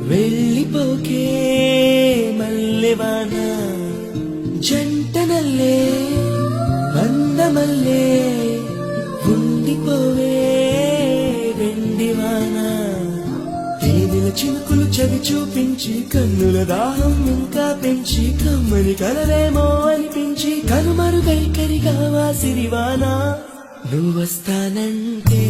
వెళ్ళిపోకే మల్లెవాన జంటనల్లే అందమల్లే ఉండిపోవే వెండివాన తేనెల చినుకులు చవి చూపించి కన్నుల దాహం ఇంకా పెంచి కమ్మని కలవేమో అనిపించి కనుమరుగై కరిగావా సిరివాన నువ్వొస్తానంటే